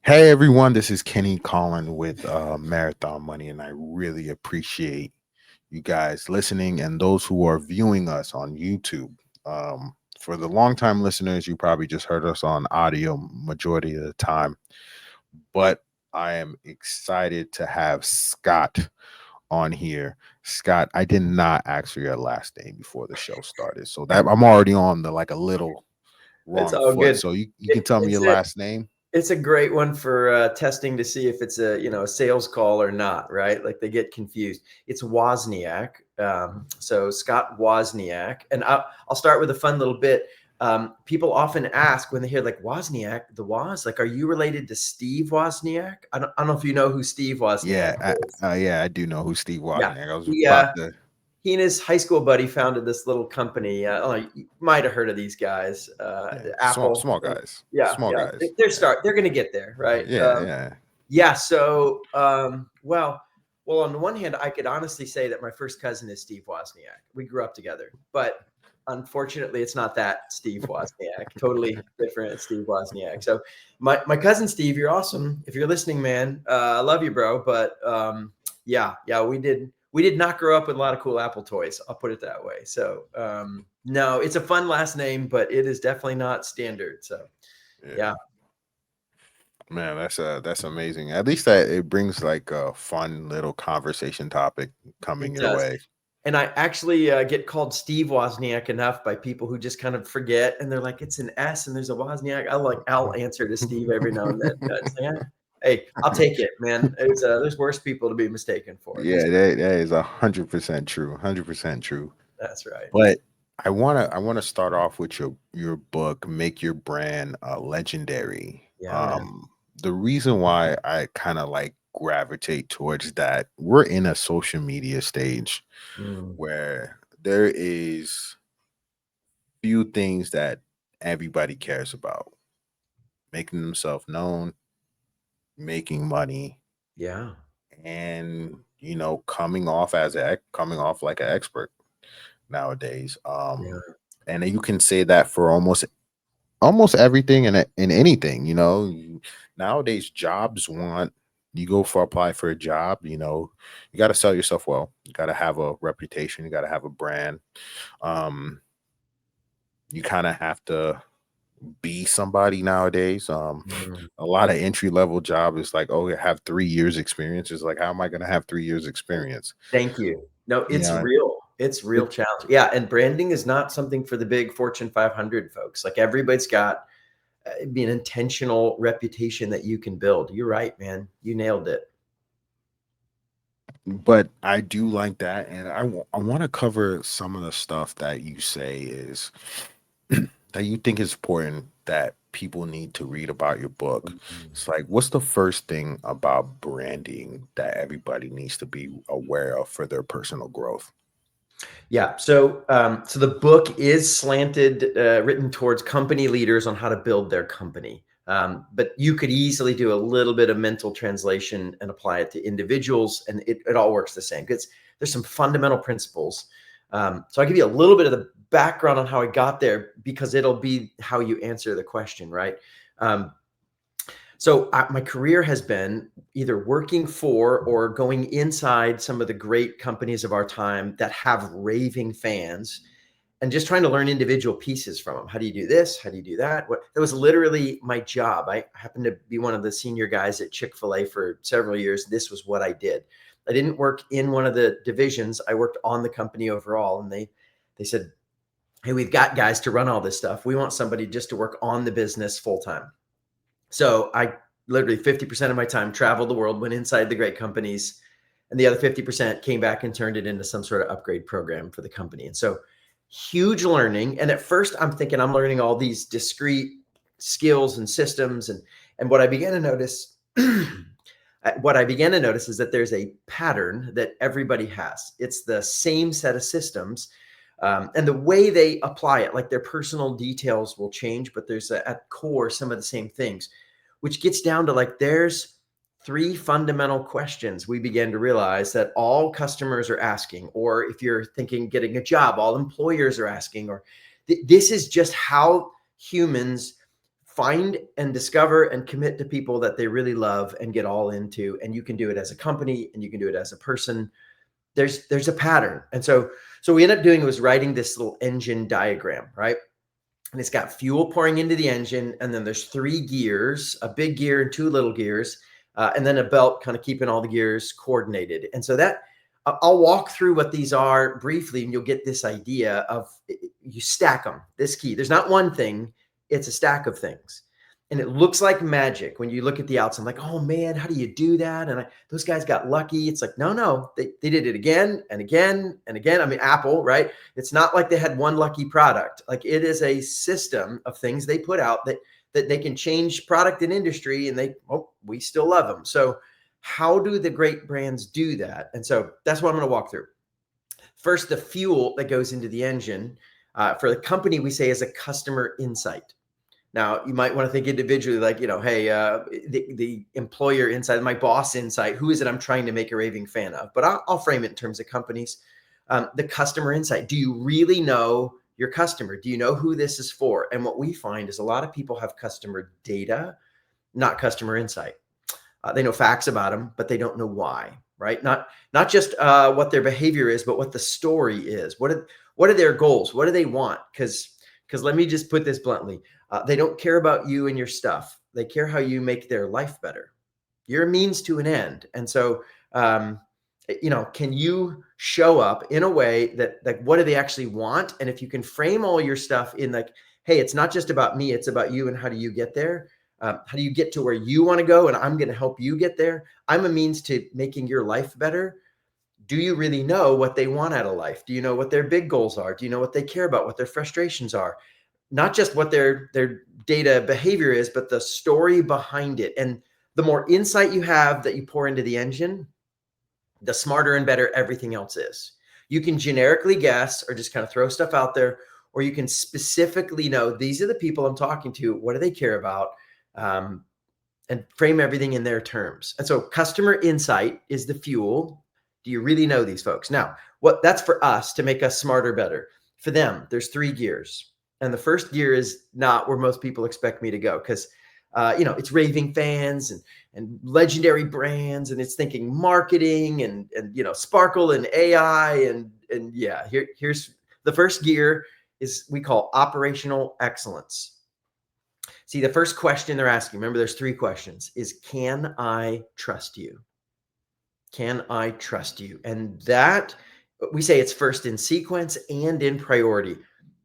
Hey everyone, this is Kenny Collin with Marathon Money, and I really appreciate you guys listening and those who are viewing us on YouTube. For the longtime listeners, you probably just heard us on audio majority of the time, but I am excited to have Scott on here. Scott, I did not ask for your last name before the show started, so that I'm already on the like a little It's wrong all foot. good. So you It, can tell me your it's a last name. it's a great one for testing to see if it's a sales call or not, right? Like they get confused. It's Wozniak. So Scott Wozniak, and I'll start with a fun little bit. People often ask when they hear like Wozniak, the Woz, like, are you related to Steve Wozniak? I don't know if you know who Steve Wozniak Yeah, is. yeah, I do know who Steve Yeah, Wozniak. I was he about to. he and his high school buddy founded this little company. You might have heard of these guys, Yeah, Apple. small guys, Yeah, small yeah. guys. Yeah, They're going to get there, right? yeah, yeah. Yeah. So, well, on the one hand, I could honestly say that my first cousin is Steve Wozniak. We grew up together, but unfortunately, it's not that Steve Wozniak. Totally different Steve Wozniak. So, my cousin Steve, you're awesome. If you're listening, man, I love you, bro. But yeah, we did not grow up with a lot of cool Apple toys. I'll put it that way. So, no, it's a fun last name, but it is definitely not standard. So, Yeah. yeah, Man, that's amazing. At least that it brings like a fun little conversation topic coming it your does. way. And I actually get called Steve Wozniak enough by people who just kind of forget, and they're like, "It's an S, and there's a Wozniak." I'll answer to Steve every now and then. It's like, hey, I'll take it, man. There's worse people to be mistaken for. Yeah, that is 100% true. 100% true. That's right. But I wanna start off with your book, Make Your Brand Legendary. Yeah, man. The reason why I kind of like gravitate towards that, we're in a social media stage Mm, where there is few things that everybody cares about: making themselves known, making money, yeah, and coming off like an expert nowadays. yeah, And then you can say that for almost everything and in anything. Nowadays jobs want you go for apply for a job. You got to sell yourself well, you got to have a reputation, you got to have a brand. um you kind of have to be somebody nowadays. mm. A lot of entry level job is like, oh, you have 3 years experience. It's like, how am I going to have 3 years experience? Thank you. No, it's Yeah. real. It's it, real challenge. Yeah, and branding is not something for the big Fortune 500 folks. Like everybody's got be an intentional reputation that you can build. You're right, man. You nailed it. but I do like that, and I want to cover some of the stuff that you say is that you think is important that people need to read about your book. Mhm. It's like, what's the first thing about branding that everybody needs to be aware of for their personal growth? Yeah. So the book is slanted, written towards company leaders on how to build their company. But you could easily do a little bit of mental translation and apply it to individuals, and it all works the same because there's some fundamental principles. So I'll give you a little bit of the background on how I got there because it'll be how you answer the question, right? Um, my career has been either working for or going inside some of the great companies of our time that have raving fans and just trying to learn individual pieces from them. How do you do this? How do you do that? That was literally my job. I happened to be one of the senior guys at Chick-fil-A for several years. This was what I did. I didn't work in one of the divisions. I worked on the company overall. And they said, "Hey, we've got guys to run all this stuff. We want somebody just to work on the business full time." So I literally 50% of my time traveled the world, went inside the great companies, and the other 50% came back and turned it into some sort of upgrade program for the company. And so huge learning. And at first I'm thinking I'm learning all these discrete skills and systems. And what I began to notice, is that there's a pattern that everybody has. It's the same set of systems. And the way they apply it, like their personal details will change, but there's at core some of the same things, which gets down to like there's three fundamental questions we began to realize that all customers are asking, or if you're thinking getting a job, all employers are asking, or this is just how humans find and discover and commit to people that they really love and get all into. And you can do it as a company and you can do it as a person. There's a pattern. And so we ended up doing was writing this little engine diagram, right? And it's got fuel pouring into the engine. And then there's 3 gears, a big gear and 2 little gears, and then a belt kind of keeping all the gears coordinated. And so that I'll walk through what these are briefly, and you'll get this idea of you stack them. This key, there's not one thing, it's a stack of things. And it looks like magic when you look at the outside. I'm like, oh man, how do you do that? And those guys got lucky. It's like, no, they did it again and again and again. I mean, Apple, right? It's not like they had one lucky product. Like it is a system of things they put out that they can change product and industry, and we still love them. So how do the great brands do that? And so that's what I'm going to walk through. First, the fuel that goes into the engine for the company, we say is a customer insight. Now, you might want to think individually, like, hey, the employer insight, my boss insight, who is it I'm trying to make a raving fan of? But I'll frame it in terms of companies. The customer insight. Do you really know your customer? Do you know who this is for? And what we find is a lot of people have customer data, not customer insight. They know facts about them, but they don't know why, right? Not just what their behavior is, but what the story is. What are their goals? What do they want? Because let me just put this bluntly. They don't care about you and your stuff. They care how you make their life better. You're a means to an end. And so, can you show up in a way that, like, what do they actually want? And if you can frame all your stuff in like, hey, it's not just about me, it's about you and how do you get there? How do you get to where you want to go? And I'm going to help you get there. I'm a means to making your life better. Do you really know what they want out of life? Do you know what their big goals are? Do you know what they care about, what their frustrations are? Not just what their data behavior is, but the story behind it. And the more insight you have that you pour into the engine, the smarter and better everything else is. You can generically guess or just kind of throw stuff out there, or you can specifically know these are the people I'm talking to. What do they care about? And frame everything in their terms. And so customer insight is the fuel. Do you really know these folks? Now, that's for us to make us smarter, better. For them, there's 3 gears. And the first gear is not where most people expect me to go because, it's raving fans and legendary brands, and it's thinking marketing and sparkle and AI and yeah. Here's the first gear is we call operational excellence. See, the first question they're asking, remember, there's 3 questions: is can I trust you? Can I trust you? And that we say it's first in sequence and in priority.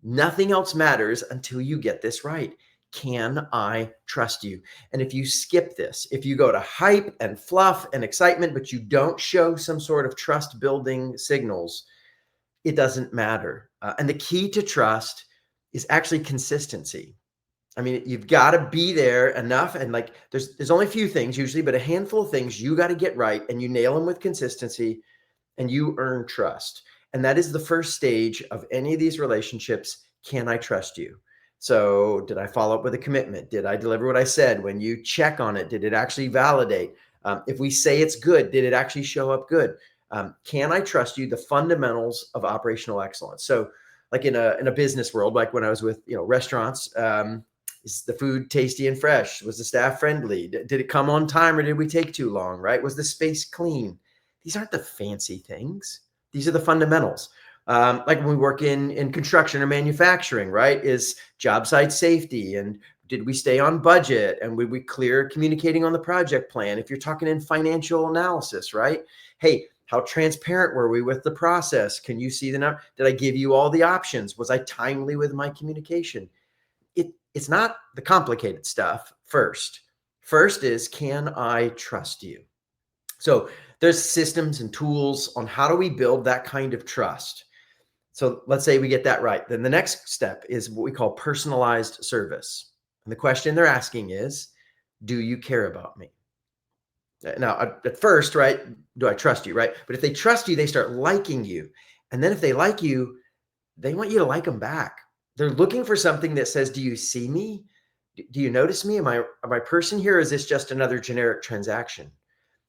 Nothing else matters until you get this right. Can I trust you? And if you skip this, if you go to hype and fluff and excitement, but you don't show some sort of trust building signals, it doesn't matter. And the key to trust is actually consistency. I mean, you've got to be there enough. And like, there's only a few things usually, but a handful of things you got to get right, and you nail them with consistency and you earn trust. And that is the first stage of any of these relationships. Can I trust you? So did I follow up with a commitment? Did I deliver what I said? When you check on it, did it actually validate? If we say it's good, did it actually show up good? Can I trust you? The fundamentals of operational excellence. So like in a business world, like when I was with, restaurants, is the food tasty and fresh? Was the staff friendly? Did it come on time or did we take too long, right? Was the space clean? These aren't the fancy things. These are the fundamentals. Like when we work in construction or manufacturing, right? Is job site safety, and did we stay on budget, and were we clear communicating on the project plan? If you're talking in financial analysis, right? Hey, how transparent were we with the process? Can you see the number? Did I give you all the options? Was I timely with my communication? It's not the complicated stuff first. First is, can I trust you? So there's systems and tools on how do we build that kind of trust. So let's say we get that right. Then the next step is what we call personalized service. And the question they're asking is, do you care about me? Now, at first, right, do I trust you, right? But if they trust you, they start liking you. And then if they like you, they want you to like them back. They're looking for something that says, do you see me? Do you notice me? Am I a person here? Or is this just another generic transaction?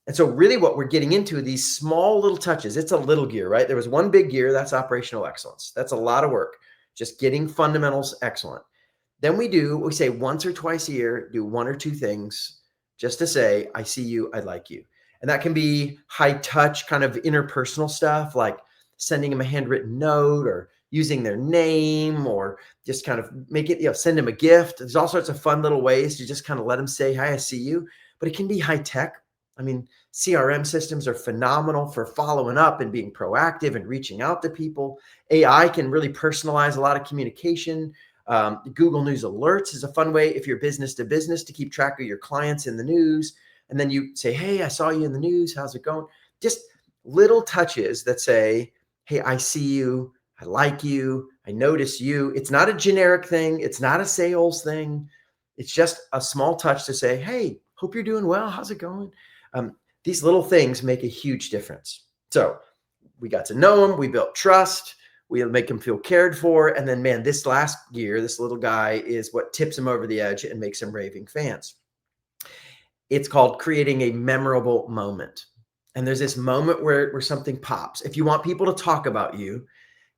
And so really what we're getting into, these small little touches, it's a little gear, right? There was one big gear, that's operational excellence. That's a lot of work, just getting fundamentals excellent. Then we say once or twice a year, do one or two things just to say, I see you, I like you. And that can be high touch kind of interpersonal stuff, like sending them a handwritten note or using their name, or just kind of make it, send them a gift. There's all sorts of fun little ways to just kind of let them say, hi, I see you. But it can be high tech. I mean, CRM systems are phenomenal for following up and being proactive and reaching out to people. AI can really personalize a lot of communication. Google News Alerts is a fun way, if you're business to business, to keep track of your clients in the news. And then you say, hey, I saw you in the news. How's it going? Just little touches that say, hey, I see you. I like you. I notice you. It's not a generic thing. It's not a sales thing. It's just a small touch to say, hey, hope you're doing well. How's it going? These little things make a huge difference. So we got to know them. We built trust. We make them feel cared for. And then, man, this last year, this little guy is what tips him over the edge and makes him raving fans. It's called creating a memorable moment. And there's this moment where something pops. If you want people to talk about you,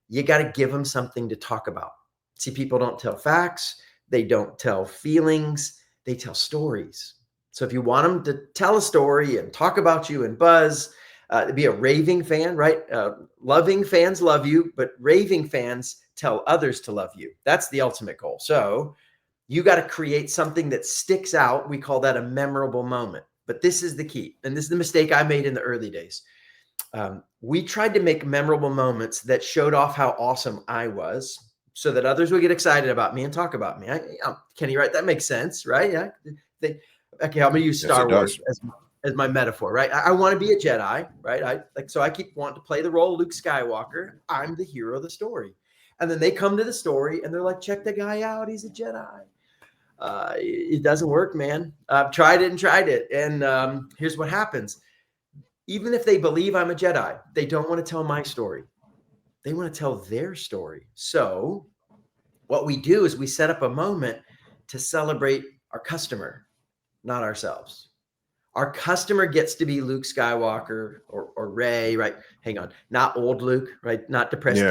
you got to give them something to talk about. See, people don't tell facts. They don't tell feelings. They tell stories. So if you want them to tell a story and talk about you and buzz, be a raving fan, right? Loving fans love you, but raving fans tell others to love you. That's the ultimate goal. So you got to create something that sticks out. We call that a memorable moment. But this is the key. And this is the mistake I made in the early days. We tried to make memorable moments that showed off how awesome I was so that others would get excited about me and talk about me. Kenny, right? That makes sense, right? Yeah. Okay, I'm going to use Star Wars as my metaphor, right? I want to be a Jedi, right? So I keep wanting to play the role of Luke Skywalker. I'm the hero of the story. And then they come to the story and they're like, check the guy out. He's a Jedi. It doesn't work, man. I've tried it. And here's what happens. Even if they believe I'm a Jedi, they don't want to tell my story. They want to tell their story. So what we do is we set up a moment to celebrate our customer, not ourselves. Our customer gets to be Luke Skywalker or Rey, right? Hang on, not old Luke, right? Not depressed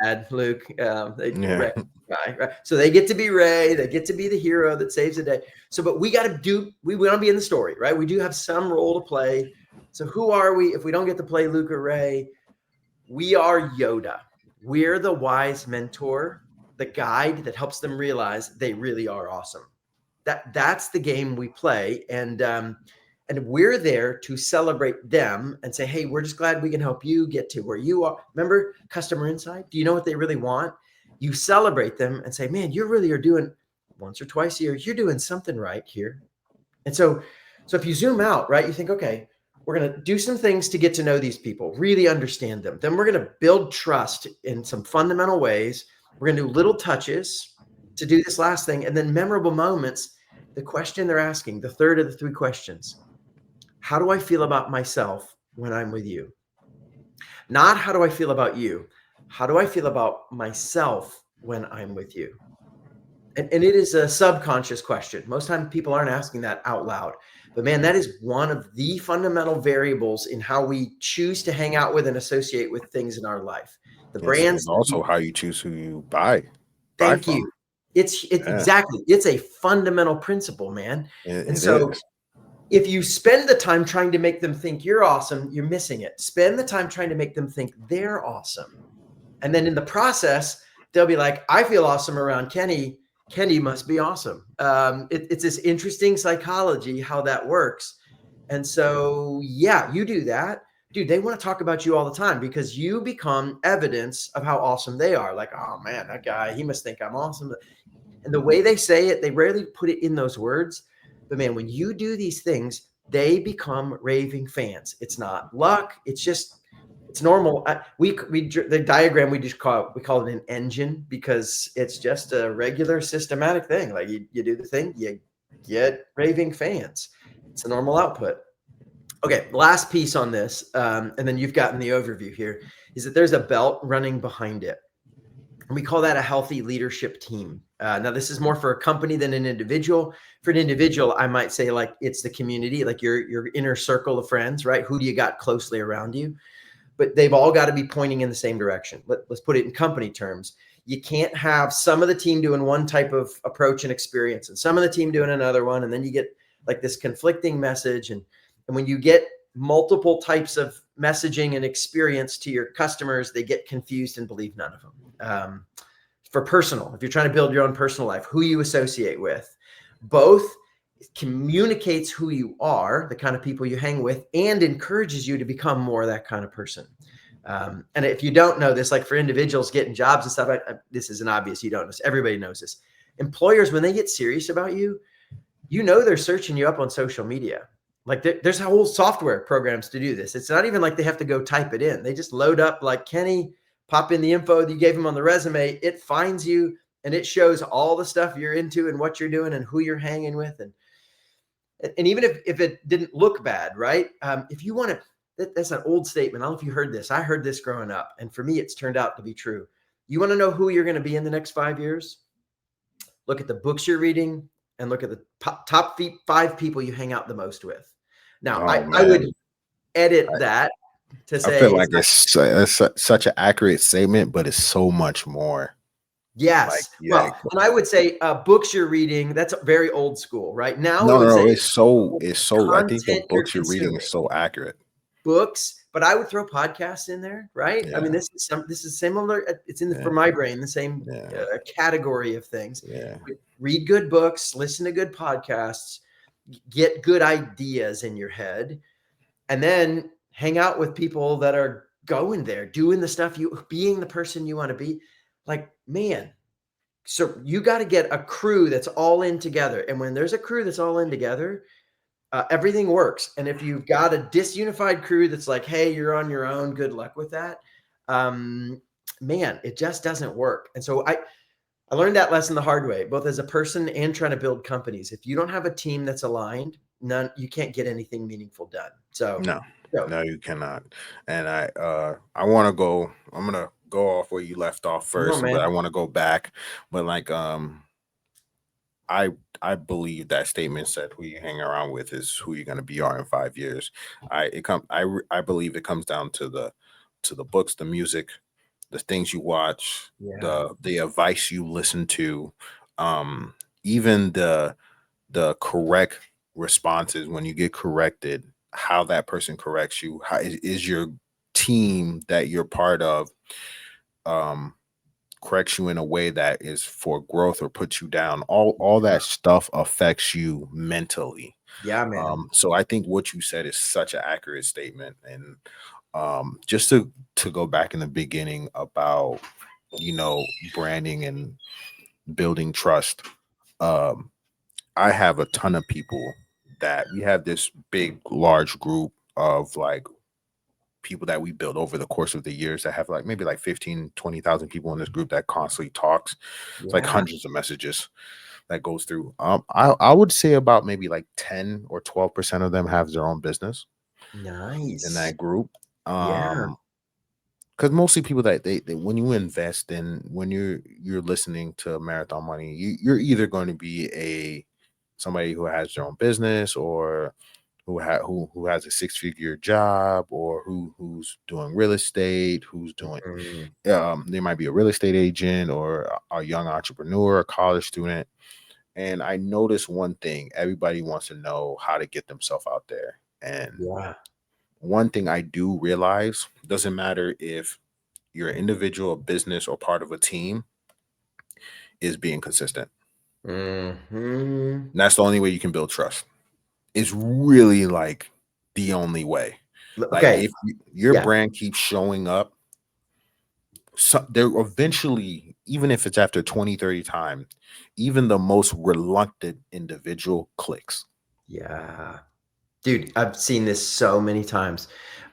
dad Luke. Rey, right? So they get to be Rey. They get to be the hero that saves the day. So, but we want to be in the story, right? We do have some role to play. So who are we if we don't get to play Luke or Rey? We are Yoda. We're the wise mentor, the guide that helps them realize they really are awesome. That's the game we play. And we're there to celebrate them and say, hey, we're just glad we can help you get to where you are. Remember customer insight? Do you know what they really want? You celebrate them and say, man, you really are doing once or twice a year. You're doing something right here. And so if you zoom out, right, you think, okay, we're going to do some things to get to know these people, really understand them. Then we're going to build trust in some fundamental ways. We're going to do little touches to do this last thing. And then memorable moments, the question they're asking, the third of the three questions. How do I feel about myself when I'm with you? Not how do I feel about you? How do I feel about myself when I'm with you? And it is a subconscious question. Most times people aren't asking that out loud. But man, that is one of the fundamental variables in how we choose to hang out with and associate with things in our life. The brands. And also how you choose who you buy. Thank you. It's exactly. It's a fundamental principle, man. And so if you spend the time trying to make them think you're awesome, you're missing it. Spend the time trying to make them think they're awesome. And then in the process, they'll be like, I feel awesome around Kenny. Kenny must be awesome. It's this interesting psychology, how that works. And so, yeah, you do that. Dude, they want to talk about you all the time because you become evidence of how awesome they are. Like, oh, man, that guy, he must think I'm awesome. And the way they say it, they rarely put it in those words. But, man, when you do these things, they become raving fans. It's not luck. It's just it's normal. The diagram we call it an engine because it's just a regular systematic thing. Like you do the thing, you get raving fans. It's a normal output. Okay, last piece on this, and then you've gotten the overview here, is that there's a belt running behind it. And we call that a healthy leadership team. Now, this is more for a company than an individual. For an individual, I might say like it's the community, like your inner circle of friends, right? Who do you got closely around you? But they've all got to be pointing in the same direction. Let's put it in company terms. You can't have some of the team doing one type of approach and experience and some of the team doing another one. And then you get like this conflicting message. And when you get multiple types of messaging and experience to your customers, they get confused and believe none of them. For personal, if you're trying to build your own personal life, who you associate with, both communicates who you are, the kind of people you hang with, and encourages you to become more that kind of person. And if you don't know this, like for individuals getting jobs and stuff, this isn't obvious. You don't know. Everybody knows this. Employers, when they get serious about you, they're searching you up on social media. Like there's whole software programs to do this. It's not even like they have to go type it in. They just load up like Kenny, pop in the info that you gave them on the resume. It finds you and it shows all the stuff you're into and what you're doing and who you're hanging with. And even if it didn't look bad, right? If you want to, that's an old statement. I don't know if you heard this. I heard this growing up. And for me, it's turned out to be true. You want to know who you're going to be in the next 5 years? Look at the books you're reading and look at the top 5 people you hang out the most with. Now, I would edit that to say, I feel like it's such an accurate statement, but it's so much more. Yes. Well, and I would say books you're reading, that's very old school, right? Now, no, it's so, I think the books you're reading is so accurate. Books, but I would throw podcasts in there, right? Yeah. I mean, this is similar. It's for my brain, the same category of things. Yeah. Read good books, listen to good podcasts, get good ideas in your head, and then hang out with people that are going there, doing the stuff being the person you want to be. Like, man, so you got to get a crew that's all in together. And when there's a crew that's all in together, everything works. And if you've got a disunified crew that's like, hey, you're on your own, good luck with that. Man, it just doesn't work. And so I learned that lesson the hard way, both as a person and trying to build companies. If you don't have a team that's aligned, you can't get anything meaningful done. So no, you cannot. And I want to go, I'm going to go off where you left off first, but I want to go back. But like, I believe that statement said who you hang around with is who you're going to be in 5 years. I believe it comes down to the books, the music, the things you watch, the advice you listen to, even the correct responses when you get corrected, how that person corrects you, how is your team that you're part of corrects you in a way that is for growth or puts you down. All that stuff affects you mentally. Yeah, man. So I think what you said is such an accurate statement. And just to go back in the beginning about, branding and building trust. I have a ton of people that we have this large group of like people that we build over the course of the years that have like maybe like 15, 20,000 people in this group that constantly talks. It's like hundreds of messages that goes through. I would say about maybe like 10 or 12% of them have their own business. Nice. In that group. Because mostly people that they when you invest in, when you're listening to Marathon Money, you're either going to be somebody who has their own business, or who has a 6-figure job, or who's doing real estate, who's doing they might be a real estate agent or a young entrepreneur, a college student. And I noticed one thing: everybody wants to know how to get themselves out there. And one thing I do realize, doesn't matter if you're an individual, a business, or part of a team, is being consistent. And that's the only way you can build trust. It's really like the only way. Like if your brand keeps showing up, they're eventually, even if it's after 20, 30 times, even the most reluctant individual clicks. Yeah. Dude, I've seen this so many times.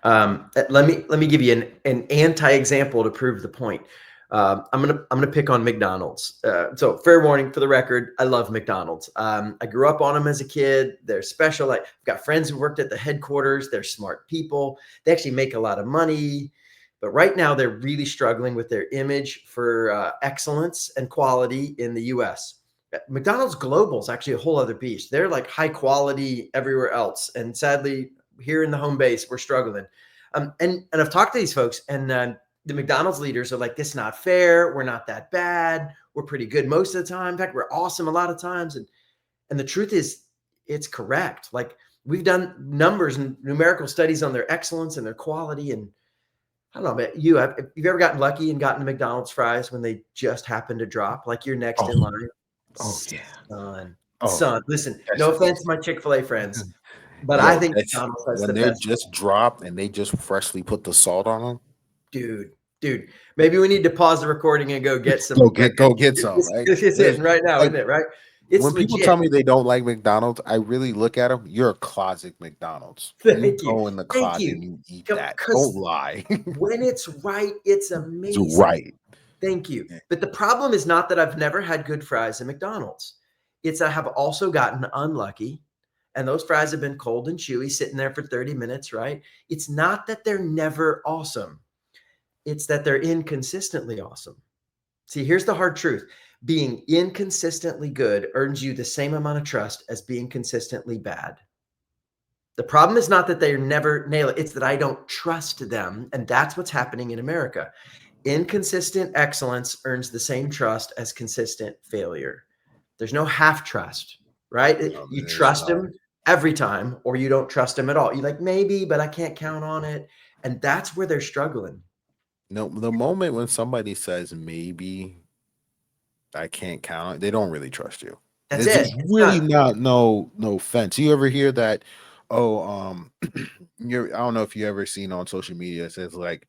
Let me give you an anti-example to prove the point. I'm gonna pick on McDonald's. So fair warning for the record, I love McDonald's. I grew up on them as a kid. They're special. I've got friends who worked at the headquarters. They're smart people. They actually make a lot of money. But right now they're really struggling with their image for excellence and quality in the US. McDonald's Global is actually a whole other beast. They're like high quality everywhere else. And sadly, here in the home base, we're struggling. And I've talked to these folks, and the McDonald's leaders are like, this is not fair. We're not that bad. We're pretty good most of the time. In fact, we're awesome a lot of times. And the truth is, it's correct. Like, we've done numbers and numerical studies on their excellence and their quality. And I don't know, man, have you ever gotten lucky and gotten McDonald's fries when they just happen to drop? Like, you're next in line. Oh yeah. Son, listen, no That's offense to my Chick-fil-A friends, but I yo, think that's McDonald's has when the they're best. just dropped and they just freshly put the salt on them. Dude, maybe we need to pause the recording and go get some. Go get some, right? This is hitting right now, Like, isn't it? Right? It's when people legit. tell me they don't like McDonald's, I really look at them. You're a closet McDonald's. You Thank you. go in the Thank closet you. and you eat that. Don't Because lie. when it's right, it's It's amazing. right. Thank you. But the problem is not that I've never had good fries at McDonald's. It's I have also gotten unlucky, and those fries have been cold and chewy, sitting there for 30 minutes, right? It's not that they're never awesome. It's that they're inconsistently awesome. See, here's the hard truth. Being inconsistently good earns you the same amount of trust as being consistently bad. The problem is not that they never nail it. It's that I don't trust them. And that's what's happening in America. Inconsistent excellence earns the same trust as consistent failure. There's no half trust, right? You There's trust no. them every time, or you don't trust them at all. You're like, maybe, but I can't count on it. And that's where they're struggling. No, the moment when somebody says maybe I can't count it, they don't really trust you. That's It's it. just It's really done. not no offense. You ever hear that? Oh, I don't know if you ever seen on social media. It says like,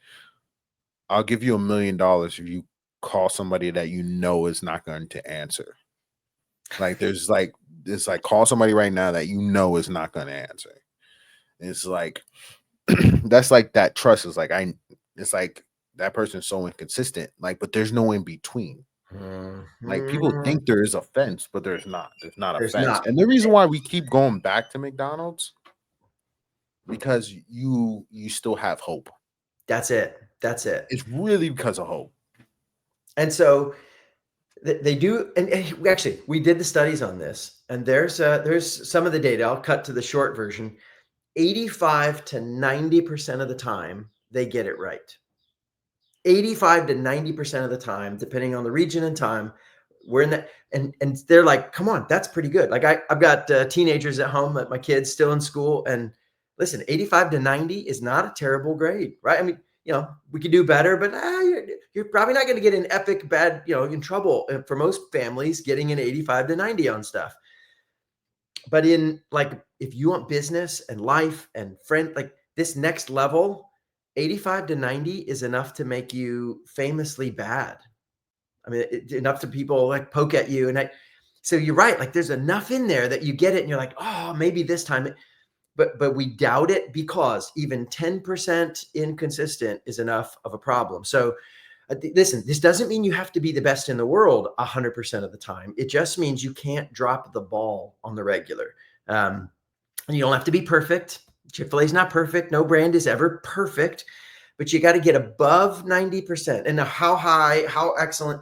I'll give you $1 million if you call somebody that you know is not going to answer. Like there's like it's like call somebody right now that you know is not going to answer. It's like that's like that trust is like it's like that person's so inconsistent. Like, but there's no in between. Like people Mhm. think there is a fence, but there's not. There's not a There's fence. not. And the reason why we keep going back to McDonald's because you still have hope. That's it. That's it. It's really because of hope. And so they do, and we did the studies on this, and there's some of the data. I'll cut to the short version. 85 to 90% of the time, they get it right. 85 to 90% of the time, depending on the region and time, we're in that, and they're like, come on, that's pretty good. Like I've got teenagers at home, my kids still in school, and listen, 85 to 90 is not a terrible grade, right? I mean, we could do better, but you're probably not going to get an epic bad, in trouble for most families getting an 85 to 90 on stuff. But in like, if you want business and life and friend, like this next level, 85 to 90 is enough to make you famously bad. I mean, enough to people like poke at you. So you're right. Like there's enough in there that you get it and you're like, oh, maybe this time. But we doubt it because even 10% inconsistent is enough of a problem. So listen, this doesn't mean you have to be the best in the world 100% of the time. It just means you can't drop the ball on the regular. And you don't have to be perfect. Chick-fil-A is not perfect. No brand is ever perfect, but you got to get above 90%. And how high, how excellent.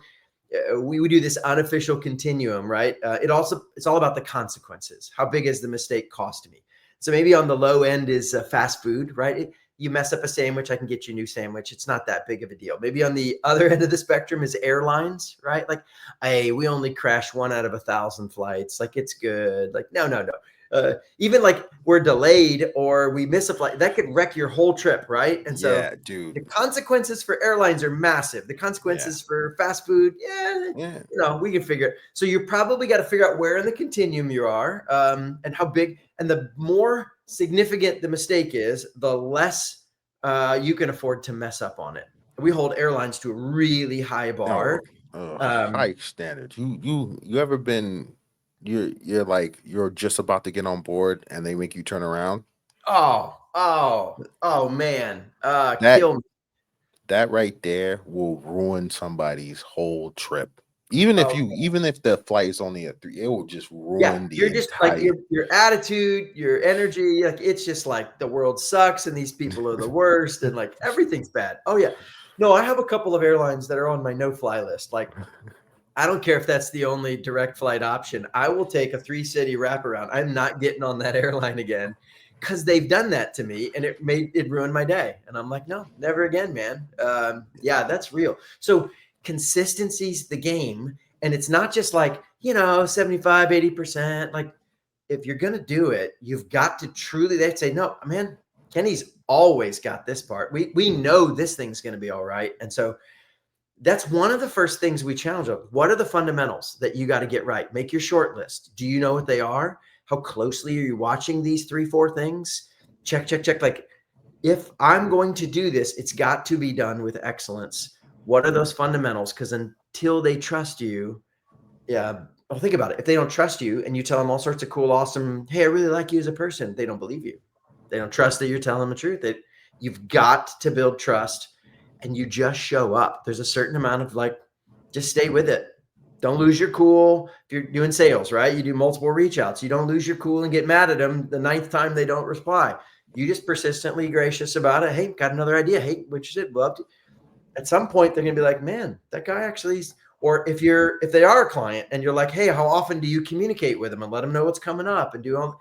We do this unofficial continuum, right? It's all about the consequences. How big is the mistake cost me? So maybe on the low end is fast food, right? You mess up a sandwich, I can get you a new sandwich. It's not that big of a deal. Maybe on the other end of the spectrum is airlines, right? Like, hey, we only crash 1 out of 1,000 flights. Like, it's good. Like, no. Even like we're delayed or we miss a flight, that could wreck your whole trip, right? And so Yeah, dude. the consequences for airlines are massive. The consequences for fast food, we can figure it. So you probably got to figure out where in the continuum you are, and how big. And the more significant the mistake is, the less you can afford to mess up on it. We hold airlines to a really high bar. High standards. You ever been you're just about to get on board and they make you turn around? Oh man. That Kill me. that right there will ruin somebody's whole trip. Even if Oh, the flight is only a 3, it will just yeah, ruin the you're just like entire. your attitude, your energy, like it's just like the world sucks and these people are the worst and like everything's bad. Oh yeah. No, I have a couple of airlines that are on my no-fly list. Like I don't care if that's the only direct flight option. I will take a 3-city wraparound. I'm not getting on that airline again because they've done that to me and it ruined my day. And I'm like, no, never again, man. Yeah, that's real. So consistency's the game. And it's not just like, 75, 80%. Like if you're going to do it, you've got to truly, they'd say, no, man, Kenny's always got this part. We know this thing's going to be all right. And so that's one of the first things we challenge them. What are the fundamentals that you got to get right? Make your short list. Do you know what they are? How closely are you watching these 3, 4 things? Check. Like if I'm going to do this, it's got to be done with excellence. What are those fundamentals? Because until they trust you, well, think about it. If they don't trust you and you tell them all sorts of cool, awesome, hey, I really like you as a person, they don't believe you. They don't trust that you're telling them the truth. That you've got to build trust. And you just show up. There's a certain amount of like, just stay with it. Don't lose your cool. If you're doing sales, right? You do multiple reach outs. You don't lose your cool and get mad at them the 9th time they don't reply. You just persistently gracious about it. Hey, got another idea. Hey, what you said, loved it. At some point, they're going to be like, man, that guy actually, or if they are a client and you're like, hey, how often do you communicate with them and let them know what's coming up and do all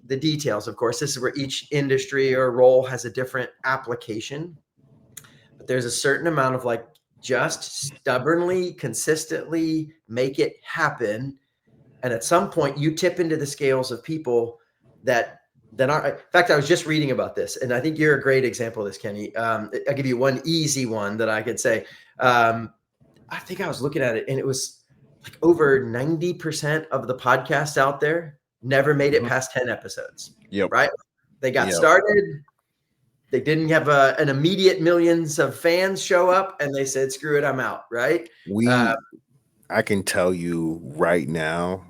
the details? Of course, this is where each industry or role has a different application. There's a certain amount of like just stubbornly, consistently make it happen. And at some point you tip into the scales of people that aren't. In fact, I was just reading about this and I think you're a great example of this, Kenny. I'll give you one easy one that I could say. I think I was looking at it and it was like over 90% of the podcasts out there never made it past 10 episodes. Yep. Right. They got started. They didn't have an immediate millions of fans show up and they said, screw it, I'm out. Right. I can tell you right now,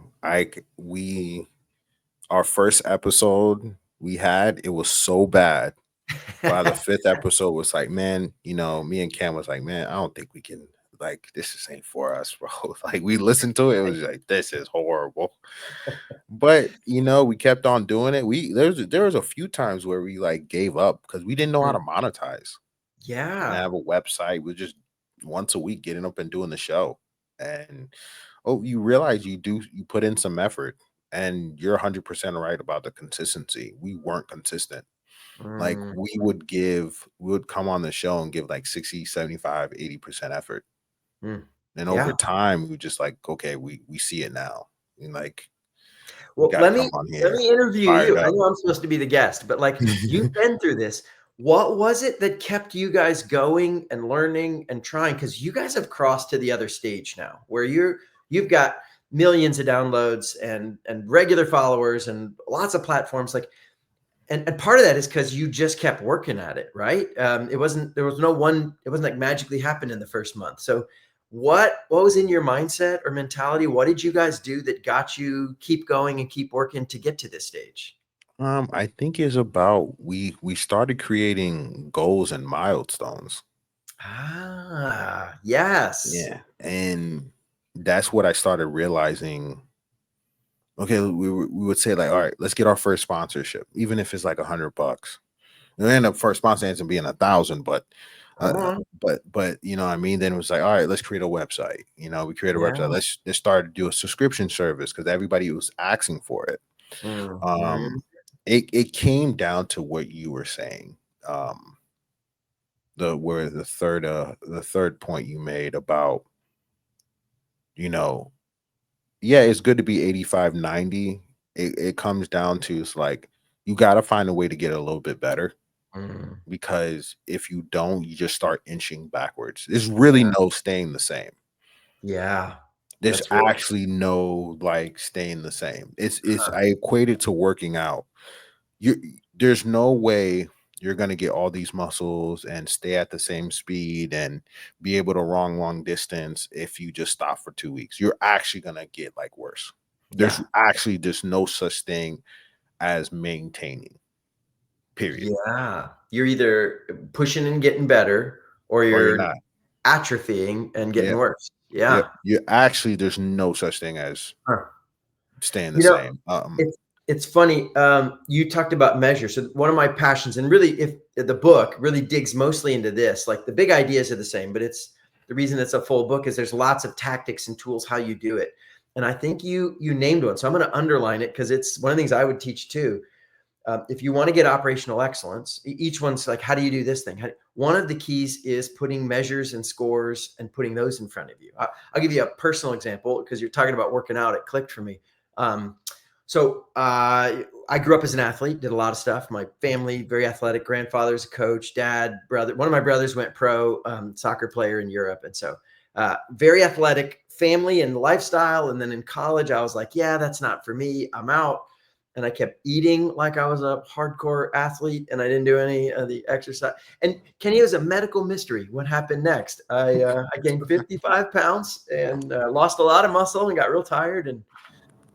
our first episode we had, it was so bad. By the 5th episode was like, man, me and Cam was like, man, I don't think we can, like, this ain't for us, bro. Like we listened to it, it was like, this is horrible. But we kept on doing it. There was a few times where we like gave up because we didn't know how to monetize. Yeah. And have a website. We're just once a week getting up and doing the show. And you realize you put in some effort, and you're 100% right about the consistency. We weren't consistent. Like we would come on the show and give like 60, 75, 80% effort. And over time, we just like, okay, we see it now. And like, well, let me interview you. I know I'm supposed to be the guest, but like you've been through this. What was it that kept you guys going and learning and trying? Because you guys have crossed to the other stage now where you've got millions of downloads and regular followers and lots of platforms. Like, and part of that is because you just kept working at it, right? It wasn't like magically happened in the first month. So what was in your mindset or mentality? What did you guys do that got you keep going and keep working to get to this stage? I think it's about we started creating goals and milestones. Yes. Yeah. And that's what I started realizing. Okay, we would say like, all right, let's get our first sponsorship, even if it's like $100. It end up first sponsor ends up being 1,000, but you know what I mean? Then it was like, all right, let's create a website. We create a website. Let's start to do a subscription service because everybody was asking for it. It came down to what you were saying. The third point you made about, yeah, it's good to be 85, 90. It comes down to, it's like, you got to find a way to get a little bit better. Because if you don't, you just start inching backwards. There's really no staying the same. Yeah. There's actually no like staying the same. It's I equate it to working out. There's no way you're gonna get all these muscles and stay at the same speed and be able to run long distance if you just stop for 2 weeks. You're actually gonna get like worse. There's no such thing as maintaining. Period. Yeah. You're either pushing and getting better or you're not atrophying and getting worse. Yeah. You actually, there's no such thing as staying the same. It's funny. You talked about measure. So one of my passions, and really if the book really digs mostly into this, like the big ideas are the same, but it's the reason it's a full book is there's lots of tactics and tools how you do it. And I think you named one. So I'm going to underline it because it's one of the things I would teach too. If you want to get operational excellence, each one's like, how do you do this thing? One of the keys is putting measures and scores and putting those in front of you. I'll give you a personal example because you're talking about working out. It clicked for me. I grew up as an athlete, did a lot of stuff. My family, very athletic. Grandfather's a coach, dad, brother. One of my brothers went pro, soccer player in Europe. And so very athletic family and lifestyle. And then in college, I was like, yeah, that's not for me. I'm out. And I kept eating like I was a hardcore athlete, and I didn't do any of the exercise. And Kenny, it was a medical mystery. What happened next? I gained 55 pounds and lost a lot of muscle and got real tired. And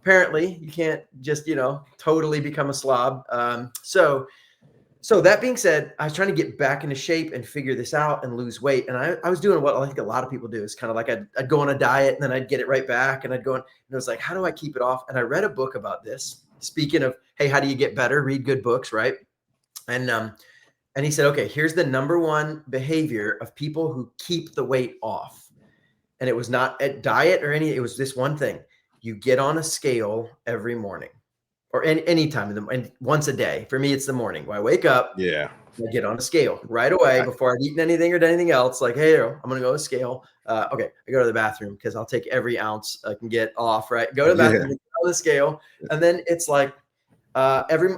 apparently you can't just, totally become a slob. So that being said, I was trying to get back into shape and figure this out and lose weight. And I was doing what I think a lot of people do is kind of like I'd go on a diet and then I'd get it right back. And I'd go on, and it was like, how do I keep it off? And I read a book about this. Speaking of, hey, how do you get better? Read good books, right? And he said, okay, here's the number one behavior of people who keep the weight off. And it was not a diet or it was this one thing. You get on a scale every morning or any time and once a day. For me, it's the morning when I wake up. Yeah. I get on a scale right away before I've eaten anything or done anything else. Like, hey, I'm going to go to scale. Okay. I go to the bathroom because I'll take every ounce I can get off, right? Go to the bathroom, get on the scale. And then it's like,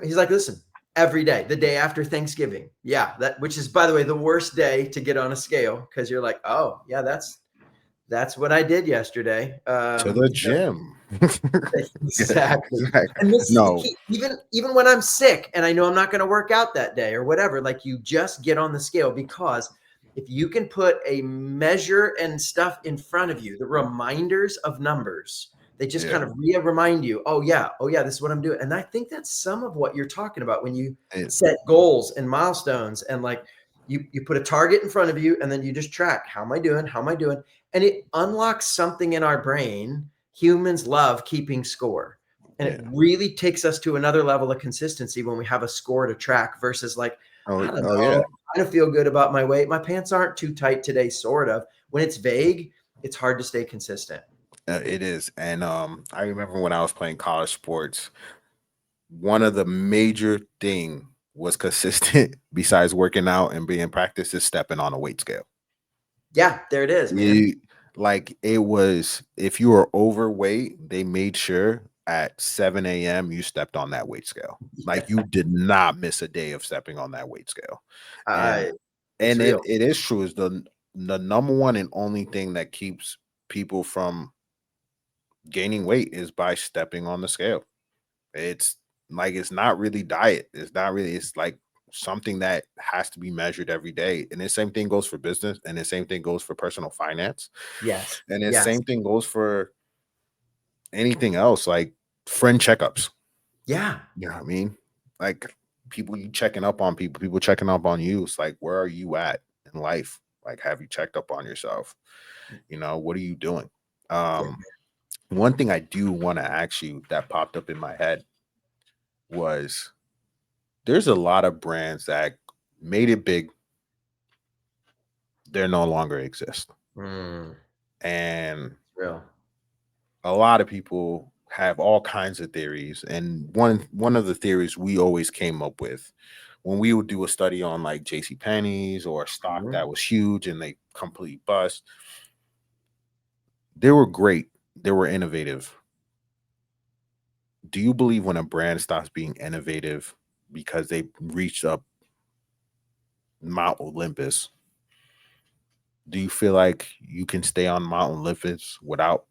he's like, listen, every day, the day after Thanksgiving. Yeah. Which is, by the way, the worst day to get on a scale. Cause you're like, oh yeah, that's what I did yesterday. To the gym. Exactly. And this is the key. Even when I'm sick and I know I'm not going to work out that day or whatever, like you just get on the scale, because if you can put a measure and stuff in front of you, the reminders of numbers, they just kind of remind you, oh yeah, this is what I'm doing. And I think that's some of what you're talking about when you set goals and milestones and like you put a target in front of you and then you just track, how am I doing? And it unlocks something in our brain. Humans love keeping score. And it really takes us to another level of consistency when we have a score to track versus like, I don't know, I don't feel good about my weight. My pants aren't too tight today, sort of. When it's vague, it's hard to stay consistent. It is. And I remember when I was playing college sports, one of the major thing was consistent besides working out and being practice is stepping on a weight scale. Yeah, there it is, man. It was, if you were overweight, they made sure at 7 a.m. you stepped on that weight scale. Like you did not miss a day of stepping on that weight scale. And it is true, is the number one and only thing that keeps people from gaining weight is by stepping on the scale. It's like, it's not really diet. It's like something that has to be measured every day. And the same thing goes for business, and the same thing goes for personal finance. Yes. And the same thing goes for anything else, like friend checkups. Yeah. You know what I mean? Like people, you checking up on people checking up on you. It's like, where are you at in life? Like, have you checked up on yourself? What are you doing? One thing I do want to ask you that popped up in my head was, there's a lot of brands that made it big. They're no longer exist. And a lot of people have all kinds of theories. And one of the theories we always came up with when we would do a study on like JCPenney's or a stock that was huge and they completely bust, they were great. They were innovative. Do you believe when a brand stops being innovative because they reached up Mount Olympus, do you feel like you can stay on Mount Olympus without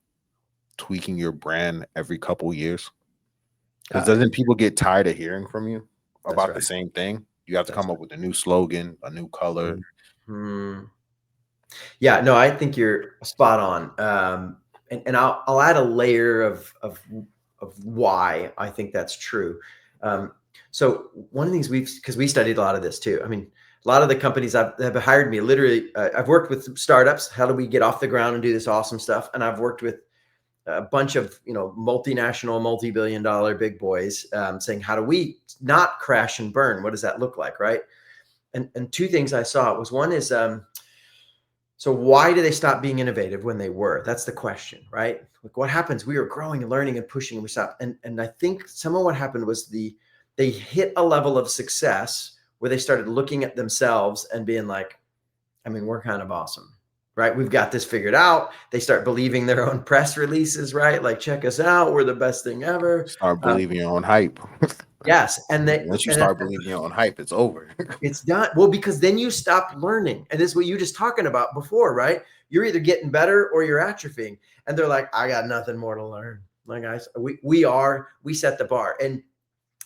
tweaking your brand every couple years? Because doesn't people get tired of hearing from you about the same thing? You have to come up with a new slogan, a new color. Yeah, no, I think you're spot on. And I'll add a layer of why I think that's true. So one of the things because we studied a lot of this too. I mean, a lot of the companies that have hired me, literally, I've worked with startups. How do we get off the ground and do this awesome stuff? And I've worked with a bunch of, multinational, multi-billion-dollar big boys, saying, how do we not crash and burn? What does that look like? Right. And two things I saw was, one is, So why do they stop being innovative when they were? That's the question, right? Like what happens? We were growing and learning and pushing and we stopped. And I think some of what happened was they hit a level of success where they started looking at themselves and being like, I mean, we're kind of awesome, right? We've got this figured out. They start believing their own press releases, right? Like, check us out. We're the best thing ever. Start believing your own hype. Yes. Once you start believing your own hype, it's over. it's done. Well, because then you stop learning. And this is what you were just talking about before, right? You're either getting better or you're atrophying. And they're like, I got nothing more to learn. Like we set the bar. And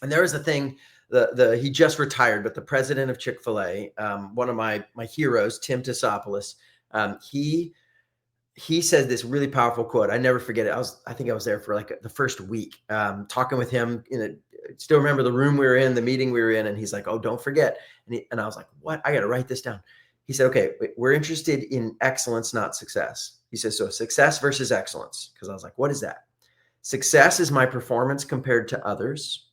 there was a thing, he just retired, but the president of Chick-fil-A, one of my heroes, Tim Tassopoulos, he said this really powerful quote. I never forget it. I think I was there for like the first week, talking with him. Still remember the room we were in, the meeting we were in, and he's like, "Oh, don't forget." And I was like, "What? I got to write this down." He said, "Okay, we're interested in excellence, not success." He says, "So success versus excellence." Because I was like, "What is that?" Success is my performance compared to others,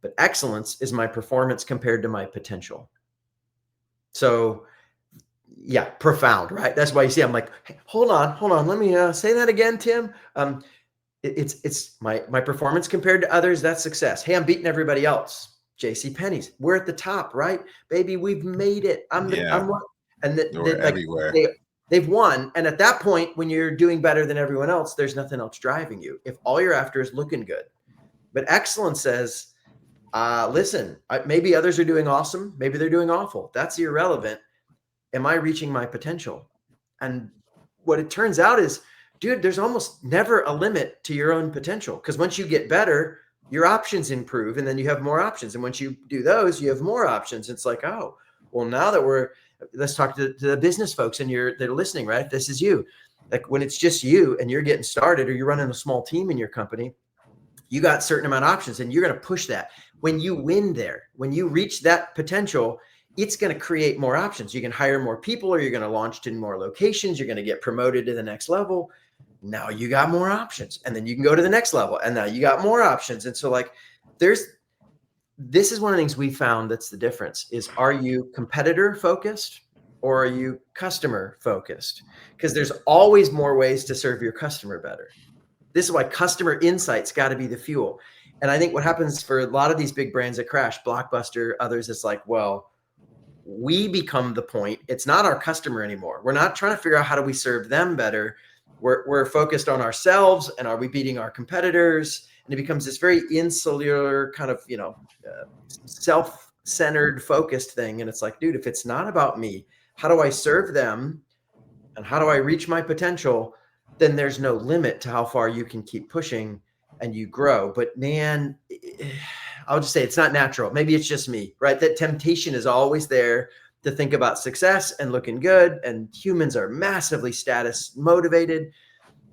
but excellence is my performance compared to my potential. So yeah, profound, right? That's why you see, I'm like, hey, hold on. Let me say that again, Tim. It's my performance compared to others. That's success. Hey, I'm beating everybody else. JC Penney's, we're at the top, right? Baby, we've made it. I'm one. And They're like everywhere. they've won. And at that point, when you're doing better than everyone else, there's nothing else driving you. If all you're after is looking good. But excellence says, listen, maybe others are doing awesome. Maybe they're doing awful. That's irrelevant. Am I reaching my potential? And what it turns out is, dude, there's almost never a limit to your own potential. Because once you get better, your options improve and then you have more options. And once you do those, you have more options. It's like, oh, well, now that let's talk to the business folks and they're listening, right? This is you. Like when it's just you and you're getting started or you're running a small team in your company, you got a certain amount of options and you're going to push that. When you win there, when you reach that potential, it's going to create more options. You can hire more people or you're going to launch to more locations. You're going to get promoted to the next level. Now you got more options and then you can go to the next level and now you got more options. And so like this is one of the things we found that's the difference is, are you competitor focused or are you customer focused? Because there's always more ways to serve your customer better. This is why customer insights got to be the fuel. And I think what happens for a lot of these big brands that crash, Blockbuster, others, it's like, well, we become the point. It's not our customer anymore. We're not trying to figure out how do we serve them better. We're focused on ourselves and are we beating our competitors? And it becomes this very insular kind of, self-centered focused thing. And it's like, dude, if it's not about me, how do I serve them? And how do I reach my potential? Then there's no limit to how far you can keep pushing and you grow. But man, I'll just say it's not natural. Maybe it's just me, right? That temptation is always there to think about success and looking good. And humans are massively status motivated.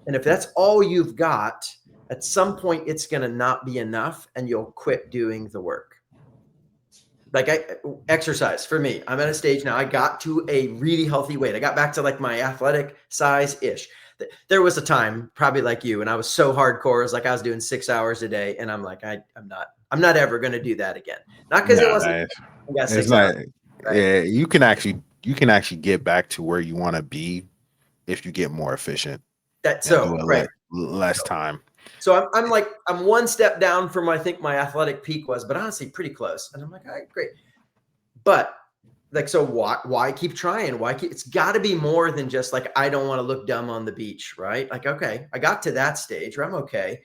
And if that's all you've got, at some point it's going to not be enough and you'll quit doing the work. Like exercise for me, I'm at a stage now. I got to a really healthy weight. I got back to like my athletic size ish. There was a time probably like you, and I was so hardcore. It was like I was doing 6 hours a day. And I'm like, I'm not ever going to do that again. Not because it wasn't. I got 6 hours. Right? Yeah, you can actually get back to where you want to be if you get more efficient. That's so right. Less time. So I'm one step down from I think my athletic peak was, but honestly pretty close. And I'm like, all right, great. But like, so why keep trying? It's got to be more than just like, I don't want to look dumb on the beach, right? Like, okay, I got to that stage where I'm okay.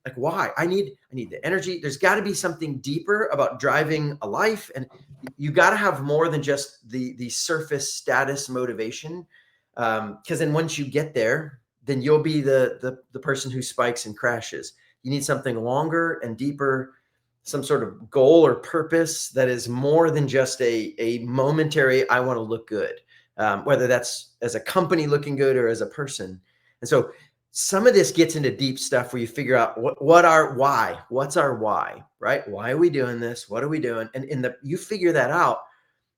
Like, why? I need the energy. There's got to be something deeper about driving a life. And you got to have more than just the surface status motivation. Because then once you get there, then you'll be the person who spikes and crashes. You need something longer and deeper, some sort of goal or purpose that is more than just a momentary, I want to look good, whether that's as a company looking good or as a person. And so some of this gets into deep stuff where you figure out what's our why, right? Why are we doing this? What are we doing? And you figure that out,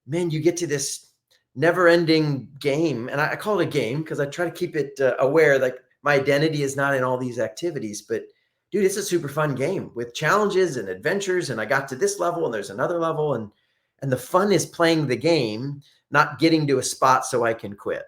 man, you get to this never-ending game. And I call it a game because I try to keep it aware, like my identity is not in all these activities, but dude, it's a super fun game with challenges and adventures. And I got to this level and there's another level. And the fun is playing the game, not getting to a spot so I can quit.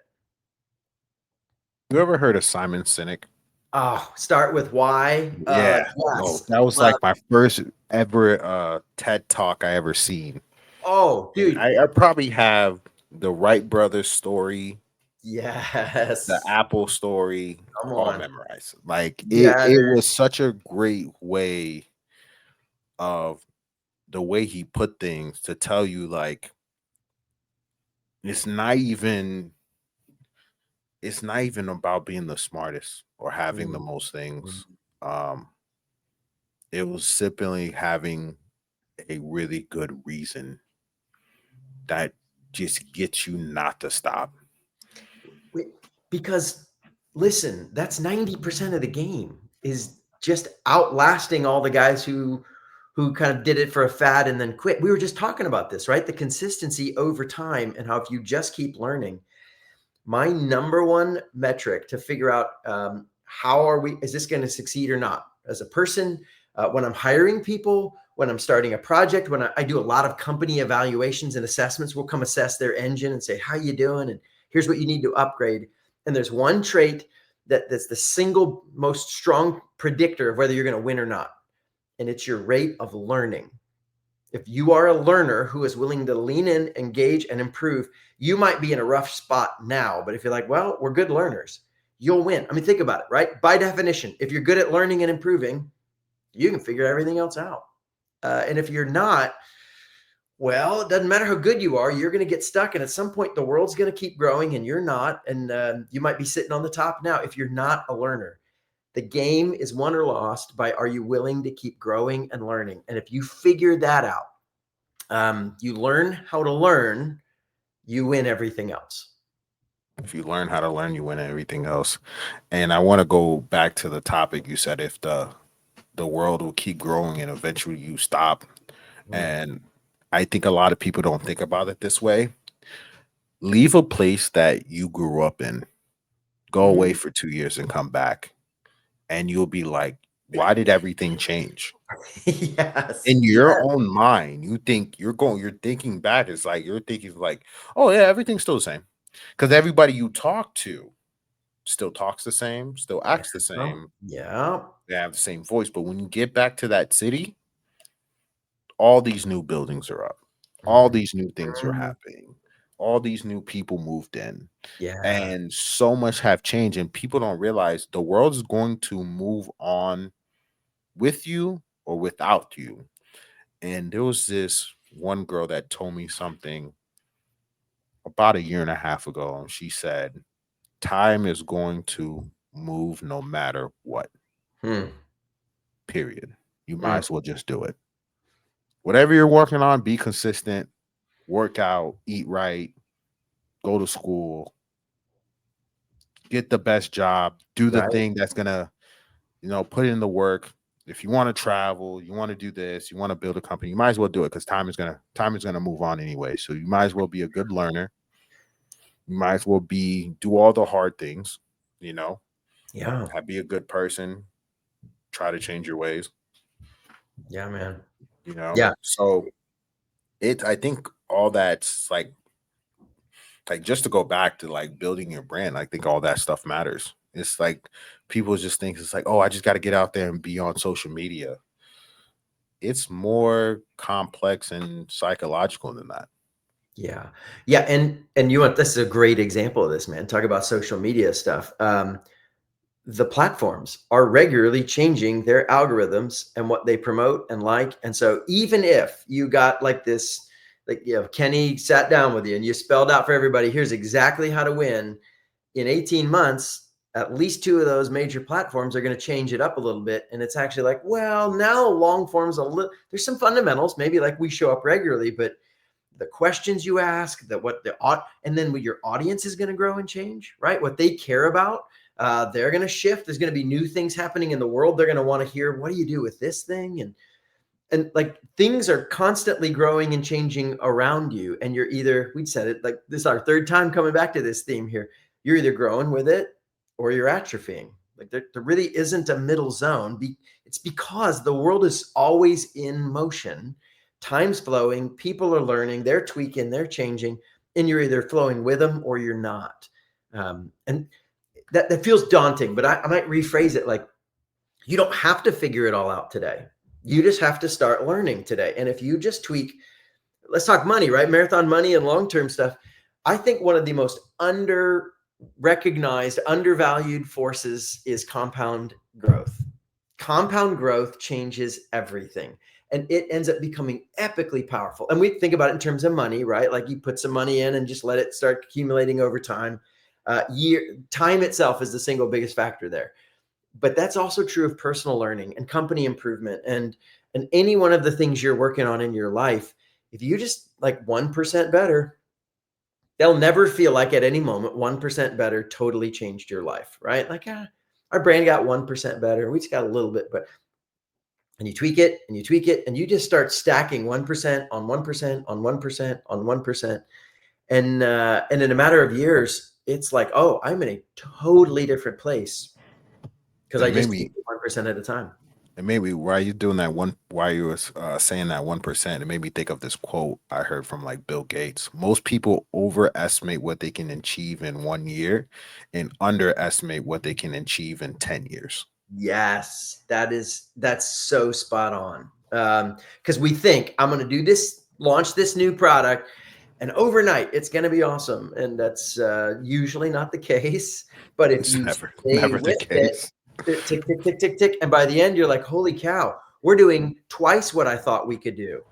You ever heard of Simon Sinek? Oh, start with why. Yeah. Oh, Yes. that was Love. like my first ever TED talk I ever seen. Oh, And dude. I probably have the Wright brothers story, the Yes. Apple story, Come all on. memorized. Like Yeah, it was such a great way of the way he put things to tell you like it's not even it's not even about being the smartest or having the mm, most mm. things. Um, it was simply having a really good reason that just gets you not to stop. Wait, because listen, that's 90% of the game is just outlasting all the guys who kind of did it for a fad and then quit. We were just talking about this, right? The consistency over time and how if you just keep learning. My number one metric to figure out how are we, is this going to succeed or not? As a person, when I'm hiring people, when I'm starting a project, when I do a lot of company evaluations and assessments, we'll come assess their engine and say, how you doing? And here's what you need to upgrade. And there's one trait that's the single most strong predictor of whether you're going to win or not. And it's your rate of learning. If you are a learner who is willing to lean in, engage, and improve, you might be in a rough spot now. But if you're like, well, we're good learners, you'll win. I mean, think about it, right? By definition, if you're good at learning and improving, you can figure everything else out. And if you're not, well, it doesn't matter how good you are, you're going to get stuck. And at some point, the world's going to keep growing and you're not. And you might be sitting on the top now if you're not a learner. The game is won or lost by are you willing to keep growing and learning? And if you figure that out, you learn how to learn, you win everything else. If you learn how to learn, you win everything else. And I want to go back to the topic you said if the world will keep growing and eventually you stop. Mm, And I think a lot of people don't think about it this way. Leave a place that you grew up in, go away mm. for 2 years and come back, and you'll be like, why did everything change? Yes. In Yeah. your own mind, you're thinking back. It's like you're thinking like, oh yeah, everything's still the same. Because everybody you talk to still talks the same, still Yeah. acts the same, Yeah. they have the same voice. But when you get back to that city, all these new buildings are up, all Mhm. these new things are happening, all these new people moved in, Yeah. and so much have changed. And people don't realize the world is going to move on with you or without you. And there was this one girl that told me something about a year and a half ago. And she said, time is going to move no matter what, Hmm. period. You might Hmm. as well just do it. Whatever you're working on, be consistent, work out, eat right, go to school, get the best job, do the Right. thing that's going to, put in the work. If you want to travel, you want to do this, you want to build a company, you might as well do it because time is gonna move on anyway. So you might as well be a good learner. You might as well do all the hard things, you know, Yeah. be a good person, try to change your ways, Yeah, man. you know. Yeah. So I think all that's like just to go back to like building your brand, I think all that stuff matters. It's like people just think it's like, oh, I just got to get out there and be on social media. It's more complex and psychological than that. Yeah. Yeah. And you want, this is a great example of this, man. Talk about social media stuff. The platforms are regularly changing their algorithms and what they promote and like. And so even if you got like this, like, Kenny sat down with you and you spelled out for everybody, here's exactly how to win in 18 months, at least two of those major platforms are going to change it up a little bit. And it's actually like, well, now long forms there's some fundamentals, maybe like we show up regularly, but the questions you ask, and then what your audience is going to grow and change, right? What they care about, they're going to shift. There's going to be new things happening in the world. They're going to want to hear, what do you do with this thing? And like things are constantly growing and changing around you. And you're either, we said it like this is our third time coming back to this theme here. You're either growing with it or you're atrophying. Like there really isn't a middle zone. It's because the world is always in motion. Time's flowing. People are learning. They're tweaking. They're changing. And you're either flowing with them or you're not. And that feels daunting, but I might rephrase it like, you don't have to figure it all out today. You just have to start learning today. And if you just tweak, let's talk money, right? Marathon money and long-term stuff. I think one of the most under recognized, undervalued forces is compound growth. Compound growth changes everything. And it ends up becoming epically powerful. And we think about it in terms of money, right? Like you put some money in and just let it start accumulating over time. Time itself is the single biggest factor there. But that's also true of personal learning and company improvement and any one of the things you're working on in your life. If you just like 1% better, they'll never feel like at any moment 1% better totally changed your life, right? Like, our brain got 1% better. We just got a little bit, but and you tweak it and you tweak it and you just start stacking 1% on 1% on 1% on 1%. And in a matter of years, it's like, oh, I'm in a totally different place because It I made just me tweaked it 1% at a time. And maybe while you're doing that one, while you were saying that 1%, it made me think of this quote I heard from like Bill Gates. Most people overestimate what they can achieve in 1 year and underestimate what they can achieve in 10 years. Yes, that's so spot on. Because we think I'm going to do this, launch this new product, and overnight it's going to be awesome, and that's usually not the case. But if It's you never, stay never the with it, case. tick, tick, tick, tick, tick, and by the end you're like, holy cow, we're doing twice what I thought we could do,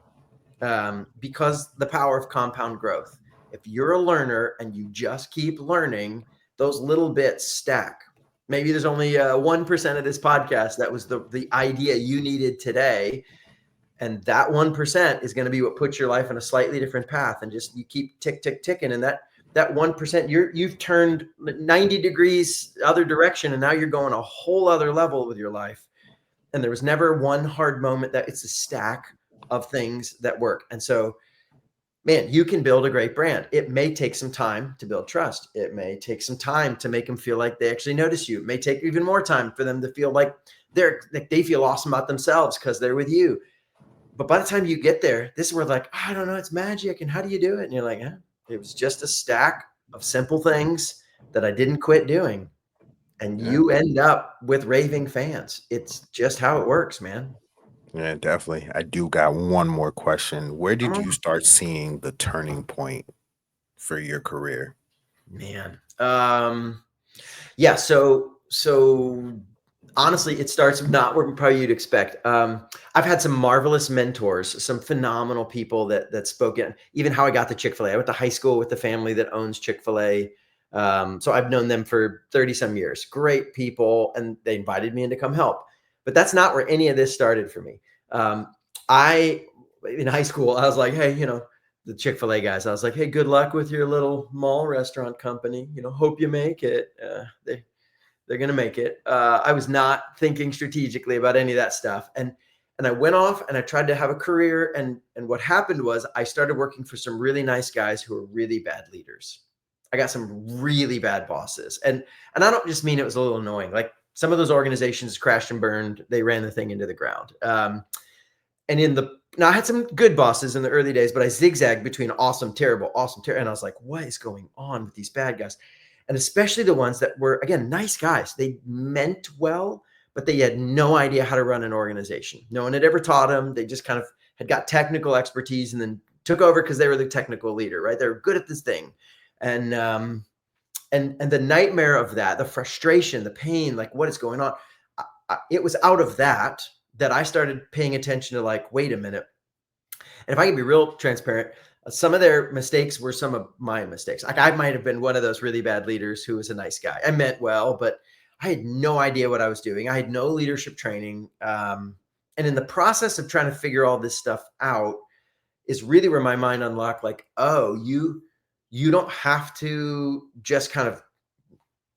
because the power of compound growth. If you're a learner and you just keep learning, those little bits stack. Maybe there's only 1% of this podcast that was the idea you needed today. And that 1% is going to be what puts your life in a slightly different path. And just you keep tick, tick, ticking. And that 1%, you've turned 90 degrees other direction. And now you're going a whole other level with your life. And there was never one hard moment. That it's a stack of things that work. And so, man, you can build a great brand. It may take some time to build trust. It may take some time to make them feel like they actually notice you. It may take even more time for them to feel like they feel awesome about themselves because they're with you. But by the time you get there, this is where like, I don't know, it's magic. And how do you do it? And you're like, it was just a stack of simple things that I didn't quit doing. And Yeah, you end up with raving fans. It's just how it works, man. yeah, definitely. I do got one more question. Where Come did on, you start seeing the turning point for your career? man. Yeah. So honestly, it starts not where probably you'd expect. I've had some marvelous mentors, some phenomenal people that spoke in. Even how I got to Chick-fil-A. I went to high school with the family that owns Chick-fil-A. So I've known them for 30 some years. Great people, and they invited me in to come help. But that's not where any of this started for me. I in high school, I was like, hey, the Chick-fil-A guys, I was like, hey, good luck with your little mall restaurant company. Hope you make it. They're going to make it. I was not thinking strategically about any of that stuff. And I went off and I tried to have a career. And what happened was I started working for some really nice guys who were really bad leaders. I got some really bad bosses. And I don't just mean it was a little annoying. Like some of those organizations crashed and burned. They ran the thing into the ground. And now I had some good bosses in the early days, but I zigzagged between awesome, terrible, awesome, terrible. And I was like, what is going on with these bad guys? And especially the ones that were, again, nice guys. They meant well, but they had no idea how to run an organization. No one had ever taught them. They just kind of had got technical expertise and then took over because they were the technical leader, right? They were good at this thing. And the nightmare of that, the frustration, the pain, like what is going on? It was out of that I started paying attention to like, wait a minute. And if I can be real transparent, some of their mistakes were some of my mistakes. Like I might have been one of those really bad leaders who was a nice guy. I meant well, but I had no idea what I was doing. I had no leadership training. And in the process of trying to figure all this stuff out is really where my mind unlocked like, oh, you don't have to just kind of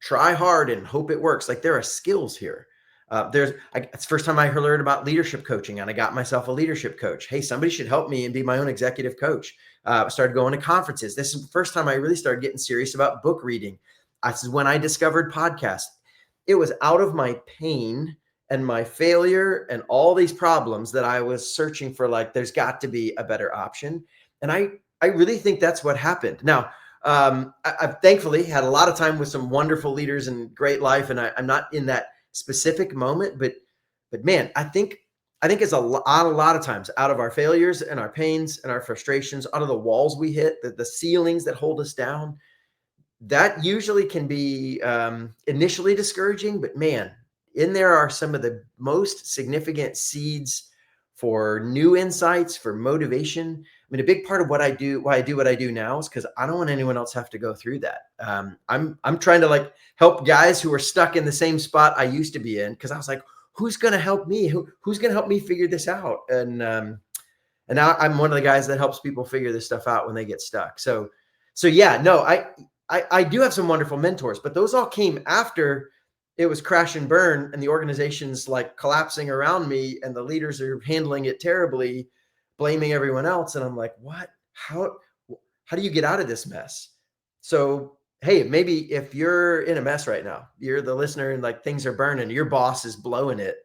try hard and hope it works. Like there are skills here. It's the first time I learned about leadership coaching, and I got myself a leadership coach. Hey, somebody should help me and be my own executive coach. I started going to conferences. This is the first time I really started getting serious about book reading. This is when I discovered podcasts. It was out of my pain and my failure and all these problems that I was searching for, like, there's got to be a better option. And I really think that's what happened. Now, I've thankfully had a lot of time with some wonderful leaders and great life, and I'm not in that specific moment, but man, I think it's a lot of times out of our failures and our pains and our frustrations, out of the walls we hit, the ceilings that hold us down, that usually can be initially discouraging, but man, in there are some of the most significant seeds for new insights, for motivation. I mean, a big part of what I do, why I do what I do now, is because I don't want anyone else have to go through that. I'm trying to like help guys who are stuck in the same spot I used to be in, because I was like, who's going to help me? Who's going to help me figure this out? And now I'm one of the guys that helps people figure this stuff out when they get stuck. So yeah, no, I do have some wonderful mentors, but those all came after it was crash and burn and the organization's like collapsing around me and the leaders are handling it terribly, blaming everyone else. And I'm like, what? How do you get out of this mess? So, hey, maybe if you're in a mess right now, you're the listener and like things are burning, your boss is blowing it.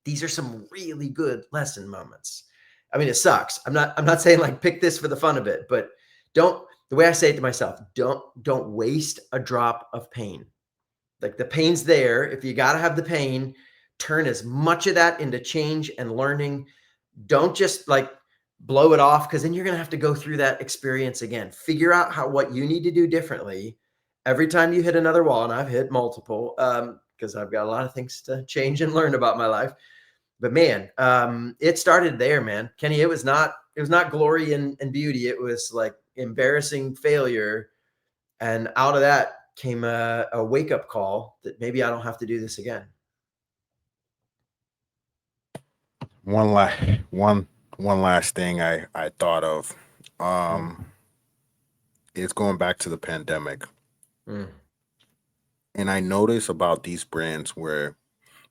These are some really good lesson moments. I mean, it sucks. I'm not saying like pick this for the fun of it, but don't, the way I say it to myself, don't waste a drop of pain. Like the pain's there. If you got to have the pain, turn as much of that into change and learning. Don't just like blow it off, because then you're going to have to go through that experience again. Figure out what you need to do differently every time you hit another wall. And I've hit multiple because I've got a lot of things to change and learn about my life. But man, it started there, man. Kenny, it was not glory and beauty. It was like embarrassing failure. And out of that came a wake-up call that maybe I don't have to do this again. One last one last thing I thought of is going back to the pandemic. Mm. And I noticed about these brands where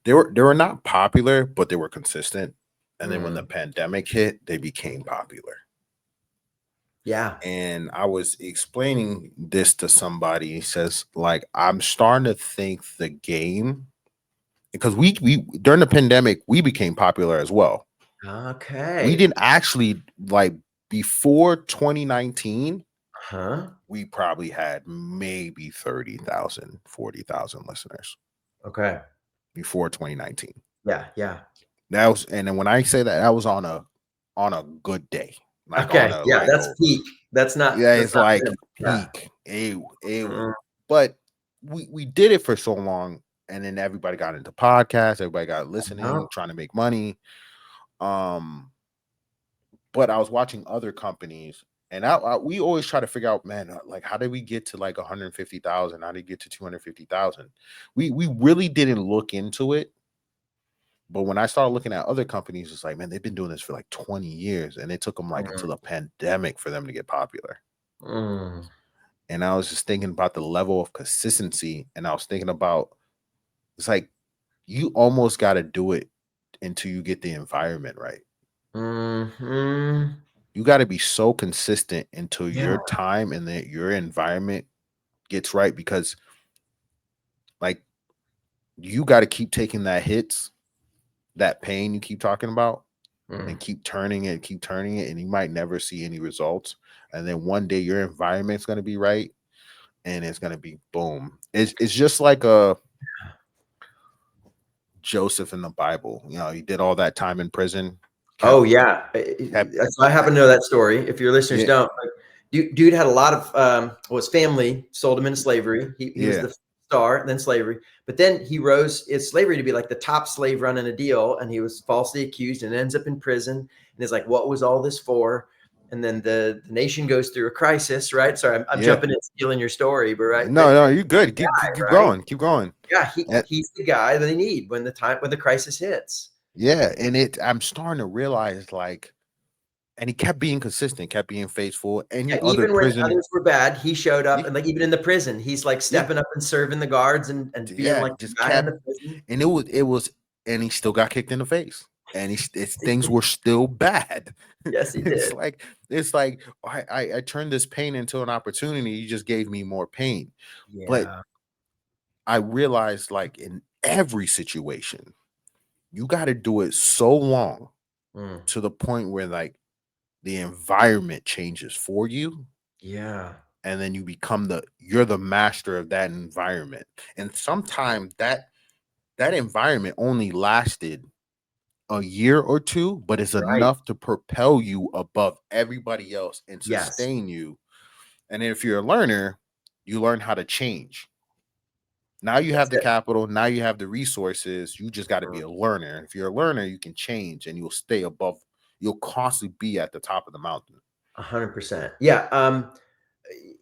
they were not popular, but they were consistent. And then when the pandemic hit, they became popular. Yeah. And I was explaining this to somebody. He says, like, I'm starting to think the game, because we during the pandemic, we became popular as well. Okay. We didn't actually, like, before 2019, we probably had maybe 30,000, 40,000 listeners Okay. before 2019. Yeah. Yeah. That was, and then when I say that, that was on a good day, like on Okay. a Yeah. like That's a peak. That's not. yeah, That's it's not like good. Yeah. peak. It Mm. but we did it for so long, and then everybody got into podcasts, everybody got listening, trying to make money. But I was watching other companies, and we always try to figure out, man, like, how did we get to like 150,000? How did we get to 250,000? We really didn't look into it. But when I started looking at other companies, it's like, man, they've been doing this for like 20 years, and it took them like until the pandemic for them to get popular. Mm. And I was just thinking about the level of consistency, and I was thinking about, it's like you almost got to do it until you get the environment right. Hmm. You got to be so consistent until Yeah. your time and your environment gets right, because like you got to keep taking that hits, that pain you keep talking about, Mm. and keep turning it, and you might never see any results. And then one day your environment's going to be right, and it's going to be boom. It's just like a Joseph in the Bible. You know, he did all that time in prison. Oh Kept, yeah. kept, So I happen to know that story. If your listeners yeah, don't, dude had a lot of well, his family sold him into slavery. He was yeah, the star, then slavery, but then he rose his slavery to be like the top slave running a deal, and he was falsely accused and ends up in prison. And is like, what was all this for? And then the nation goes through a crisis, right? Sorry, I'm yeah. jumping in, stealing your story, but right, No, no, you good. Keep right, going, keep going. yeah, And, he's the guy that they need when the crisis hits. yeah, and I'm starting to realize, like, and he kept being consistent, kept being faithful. Yeah, Any other even when prison, others were bad, he showed up, yeah, and like even in the prison, he's like yeah, stepping up and serving the guards and being yeah, like the just guy in kept, the prison. and it was, and he still got kicked in the face, and things were still bad. Yes, he it's did. like it's like I turned this pain into an opportunity. You just gave me more pain, but Yeah. I realized, like, in every situation, you got to do it so long Mm. to the point where, like, the environment changes for you, Yeah. and then you're the master of that environment. And sometimes that environment only lasted a year or two, but it's Right. enough to propel you above everybody else and Yes. sustain you. And if you're a learner, you learn how to change. Now you That's have the it. capital, now you have the resources. You just got to be Mhm. a learner. If you're a learner, you can change and you'll stay above, you'll constantly be at the top of the mountain. 100%. Yeah.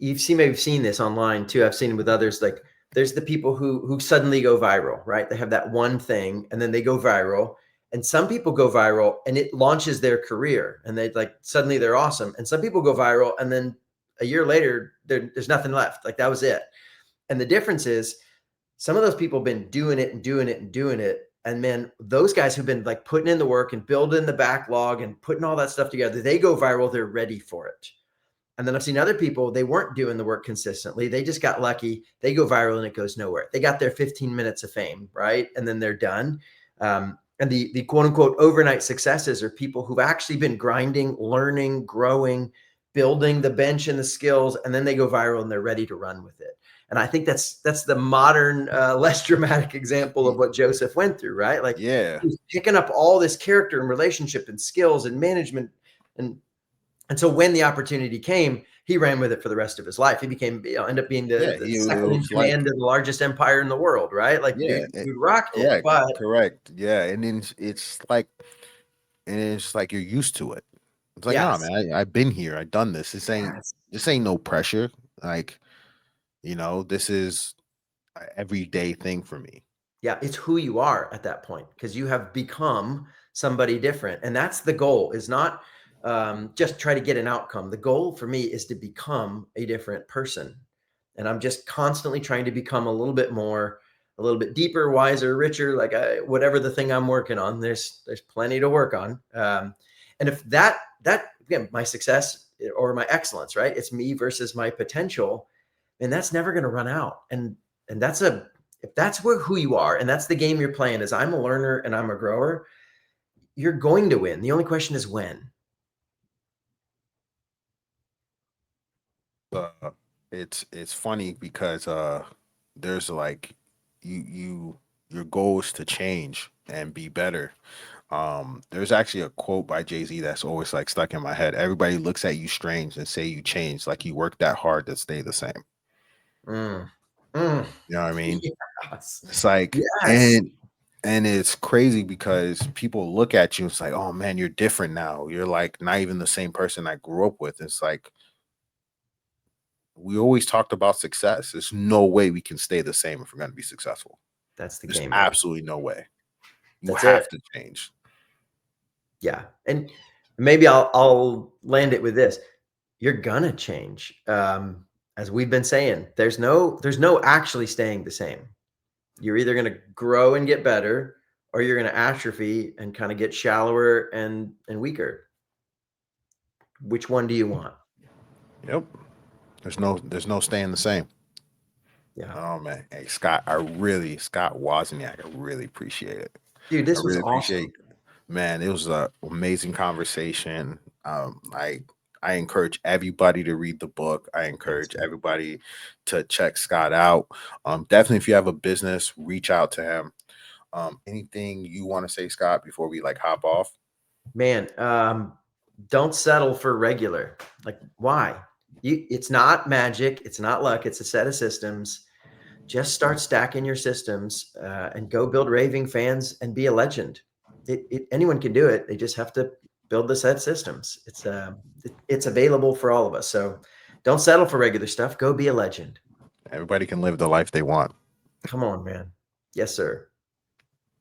Maybe seen this online too. I've seen it with others. Like there's the people who suddenly go viral, right? They have that one thing and then they go viral. And some people go viral and it launches their career and they like suddenly they're awesome. And some people go viral and then a year later there's nothing left. Like that was it. And the difference is some of those people have been doing it and doing it and doing it. And man, those guys who've been like putting in the work and building the backlog and putting all that stuff together, they go viral, they're ready for it. And then I've seen other people, they weren't doing the work consistently. They just got lucky. They go viral and it goes nowhere. They got their 15 minutes of fame, right? And then they're done. And the quote unquote overnight successes are people who've actually been grinding, learning, growing, building the bench and the skills, and then they go viral and they're ready to run with it. And I think that's the modern, less dramatic example of Y- what Joseph went through, right? Like Yeah. he's picking up all this character and relationship and skills and management and so when the opportunity came, he ran with it for the rest of his life. He became, ended up being Yeah. the It second in was like, command of the largest empire in the world, right? Like, yeah, dude rocked it. correct. But Correct. Yeah. And then it's like, and it's like you're used to it. It's like, nah, yes, man, I've been here. I've done this. yes, This ain't no pressure. Like, this is a everyday thing for me. yeah, it's who you are at that point because you have become somebody different, and that's the goal. Is not just try to get an outcome. The goal for me is to become a different person, and I'm just constantly trying to become a little bit more, a little bit deeper, wiser, richer. Like whatever the thing I'm working on, there's plenty to work on. And if that again, my success or my excellence, right? It's me versus my potential, and that's never going to run out. And that's a if that's who you are and that's the game you're playing is I'm a learner and I'm a grower, you're going to win. The only question is when. Uh, it's funny because there's like your goal is to change and be better. There's actually a quote by Jay-Z that's always like stuck in my head. Everybody looks at you strange and say you changed, like you worked that hard to stay the same. Mm. Mm. You know what I mean? Yes. It's like, Yes. and it's crazy because people look at you, it's like, oh man, you're different now. You're like not even the same person I grew up with. It's like we always talked about success. There's no way we can stay the same if we're going to be successful. That's the There's game, man. absolutely no way. You That's it. have to change. Yeah. And maybe I'll land it with this. You're gonna change. As we've been saying, there's no actually staying the same. You're either gonna grow and get better, or you're gonna atrophy and kind of get shallower and weaker. Which one do you want? Yep. There's no staying the same. Yeah. Oh man. Hey Scott Wozniak, I really appreciate it. Dude, I this was really awesome. appreciate Man, it was an amazing conversation. I encourage everybody to read the book. I Yes, encourage sir. everybody to check Scott out. Definitely, if you have a business, reach out to him. Anything you want to say, Scott, before we like hop off? Man, don't settle for regular. Like, why? It's not magic. It's not luck. It's a set of systems. Just start stacking your systems and go build raving fans and be a legend. Anyone can do it. They just have to build the set systems. It's available for all of us. So don't settle for regular stuff. Go be a legend. Everybody can live the life they want. Come on, man. Yes, sir.